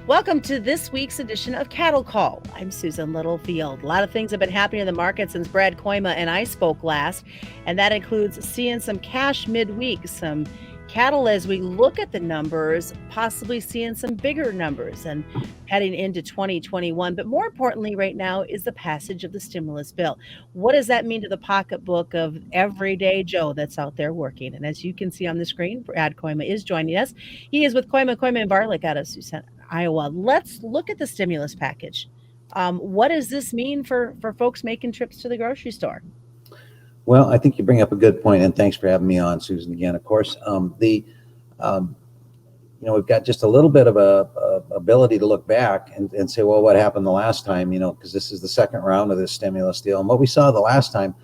Welcome to this week's edition of Cattle Call. I'm Susan Littlefield. A lot of things have been happening in the market since Brad Kooima and I spoke last, and that includes seeing some cash midweek, some cattle as we look at the numbers, possibly seeing some bigger numbers and heading into 2021. But more importantly, right now is the passage of the stimulus bill. What does that mean to the pocketbook of everyday Joe that's out there working? And as you can see on the screen, Brad Kooima is joining us. He is with Kooima and Barlick out of Susan, Iowa. Let's look at the stimulus package. What does this mean for folks making trips to the grocery store? Well, I think you bring up a good point, and thanks for having me on, Susan, again, of course. We've got just a little bit of a ability to look back and say, well, what happened the last time, because this is the second round of this stimulus deal. And what we saw the last time,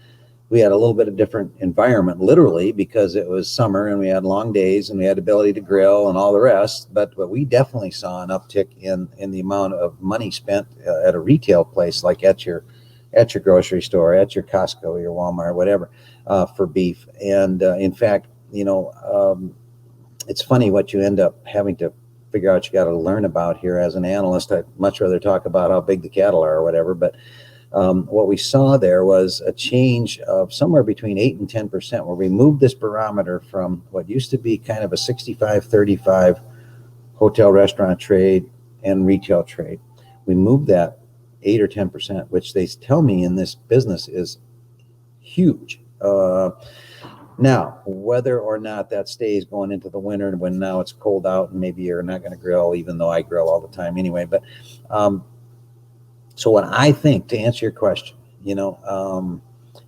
we had a little bit of different environment, literally, because it was summer and we had long days and we had ability to grill and all the rest. But we definitely saw an uptick in the amount of money spent at a retail place, like at your grocery store, at your Costco, your Walmart, whatever, for beef. And in fact, it's funny what you end up having to figure out. You got to learn about here as an analyst. I'd much rather talk about how big the cattle are or whatever. But what we saw there was a change of somewhere between 8 and 10%, where we moved this barometer from what used to be kind of a 65-35 hotel, restaurant trade and retail trade. We moved that 8 or 10%, which they tell me in this business is huge. Now, whether or not that stays going into the winter, and when now it's cold out and maybe you're not going to grill, even though I grill all the time anyway. But so what I think, to answer your question,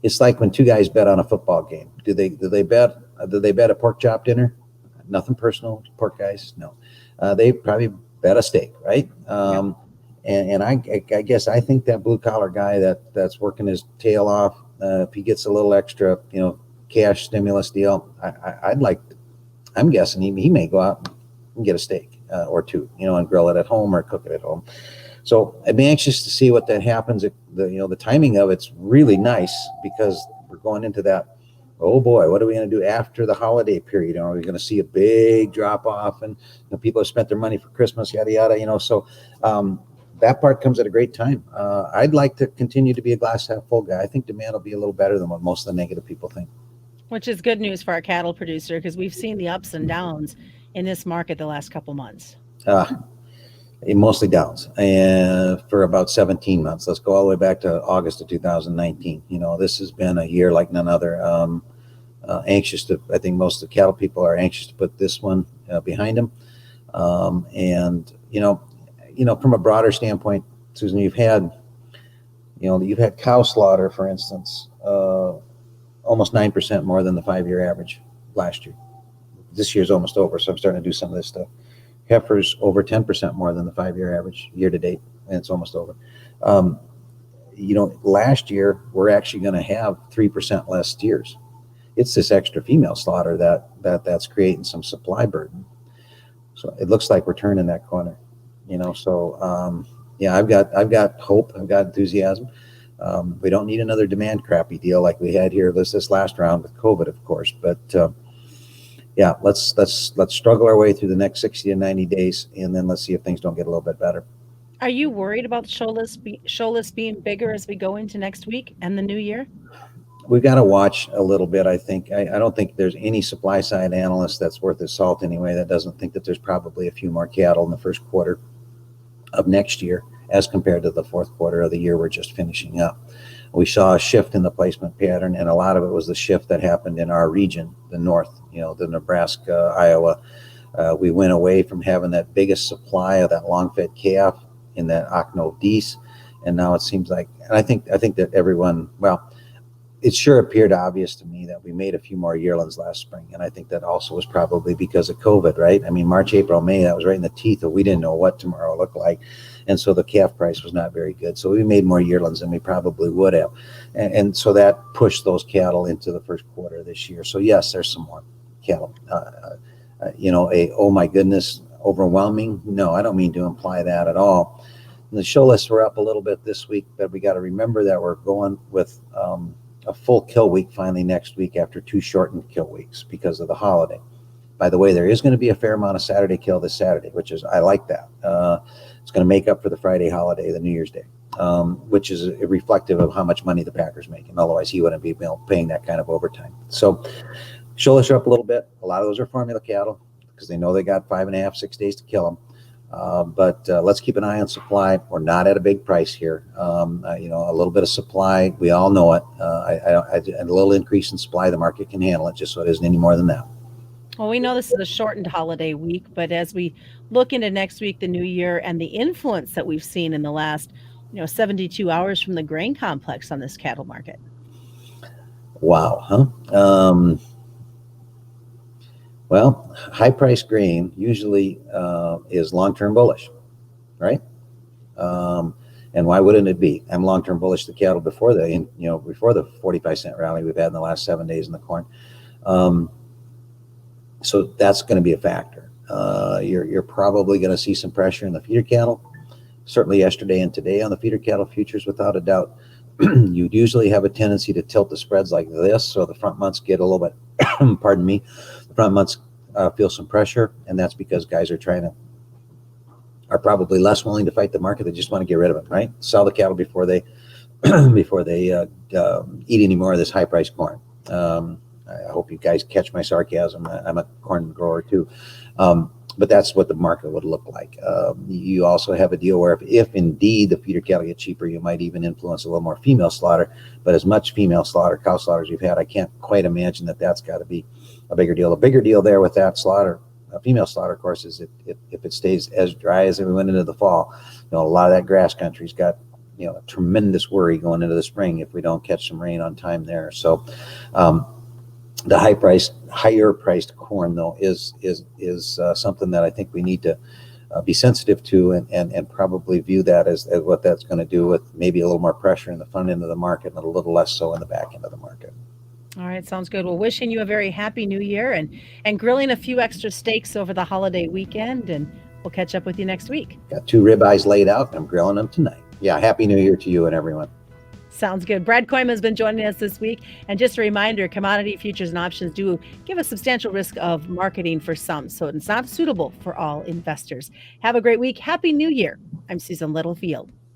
it's like when two guys bet on a football game. Do they bet a pork chop dinner? Nothing personal, pork guys. No, they probably bet a steak, right? Yeah. And I guess I think that blue collar guy that's working his tail off, if he gets a little extra, cash stimulus deal, I'm guessing he may go out and get a steak or two, and grill it at home or cook it at home. So I'd be anxious to see what that happens. The timing of it's really nice, because we're going into that, oh boy, what are we going to do after the holiday period? Are we going to see a big drop off, and people have spent their money for Christmas, yada yada, so that part comes at a great time. I'd like to continue to be a glass half full guy. I think demand will be a little better than what most of the negative people think. Which is good news for our cattle producer, because we've seen the ups and downs in this market the last couple months. Mostly downs, and for about 17 months. Let's go all the way back to August of 2019. This has been a year like none other. I think most of the cattle people are anxious to put this one behind them. And from a broader standpoint, Susan, you've had cow slaughter, for instance, almost 9% more than the 5-year average last year. This year's almost over, so I'm starting to do some of this stuff. Heifers over 10% more than the 5-year average year to date, and it's almost over. Last year we're actually going to have 3% less steers. It's this extra female slaughter that's creating some supply burden. So it looks like we're turning that corner. I've got hope. I've got enthusiasm. We don't need another demand crappy deal like we had here this last round with COVID, of course. But let's struggle our way through the next 60 to 90 days, and then let's see if things don't get a little bit better. Are you worried about the show list being bigger as we go into next week and the new year? We've got to watch a little bit, I think. I don't think there's any supply side analyst that's worth his salt anyway that doesn't think that there's probably a few more cattle in the first quarter of next year as compared to the fourth quarter of the year we're just finishing up. We saw a shift in the placement pattern, and a lot of it was the shift that happened in our region, the north, the Nebraska, Iowa. We went away from having that biggest supply of that long-fed calf in that Ocno Dees, and now it seems like, and I think that everyone, well, it sure appeared obvious to me that we made a few more yearlings last spring, and I think that also was probably because of COVID, right? I mean, March, April, May, that was right in the teeth of we didn't know what tomorrow looked like, and so the calf price was not very good. So we made more yearlings than we probably would have, and so that pushed those cattle into the first quarter of this year. So yes, there's some more cattle. Oh my goodness, overwhelming? No, I don't mean to imply that at all. The show lists were up a little bit this week, but we got to remember that we're going with a full kill week finally next week after 2 shortened kill weeks because of the holiday. By the way, there is going to be a fair amount of Saturday kill this Saturday, which is, I like that. It's going to make up for the Friday holiday, the New Year's Day, which is reflective of how much money the Packers make. And otherwise, he wouldn't be paying that kind of overtime. So shoulders are up a little bit. A lot of those are formula cattle because they know they got 5.5, 6 days to kill them. But let's keep an eye on supply. We're not at a big price here. A little bit of supply, we all know it. A little increase in supply, the market can handle it, just so it isn't any more than that. Well, we know this is a shortened holiday week, but as we look into next week, the new year, and the influence that we've seen in the last 72 hours from the grain complex on this cattle market. Wow, huh? Well, high-priced grain usually is long-term bullish, right? And why wouldn't it be? I'm long-term bullish the cattle before the 45-cent rally we've had in the last 7 days in the corn. So that's going to be a factor. You're probably going to see some pressure in the feeder cattle. Certainly yesterday and today on the feeder cattle futures, without a doubt. You'd usually have a tendency to tilt the spreads like this, so the front months get a little bit, pardon me, the front months feel some pressure, and that's because guys are probably less willing to fight the market. They just want to get rid of it, right? Sell the cattle before they eat any more of this high-priced corn. I hope you guys catch my sarcasm. I'm a corn grower too. But that's what the market would look like. You also have a deal where if indeed the feeder cattle get cheaper, you might even influence a little more female slaughter. But as much female slaughter, cow slaughter as you've had, I can't quite imagine that's got to be a bigger deal. A bigger deal there with that slaughter, female slaughter, of course, is if it stays as dry as we went into the fall. A lot of that grass country's got a tremendous worry going into the spring if we don't catch some rain on time there. So the higher priced corn, though, is something that I think we need to be sensitive to and probably view that as what that's going to do, with maybe a little more pressure in the front end of the market and a little less so in the back end of the market. All right, sounds good. Well, wishing you a very happy new year and grilling a few extra steaks over the holiday weekend, and we'll catch up with you next week. Got 2 ribeyes laid out, and I'm grilling them tonight. Yeah, happy new year to you and everyone. Sounds good. Brad Kooima has been joining us this week. And just a reminder, commodity futures and options do give a substantial risk of marketing for some, so it's not suitable for all investors. Have a great week. Happy New Year. I'm Susan Littlefield.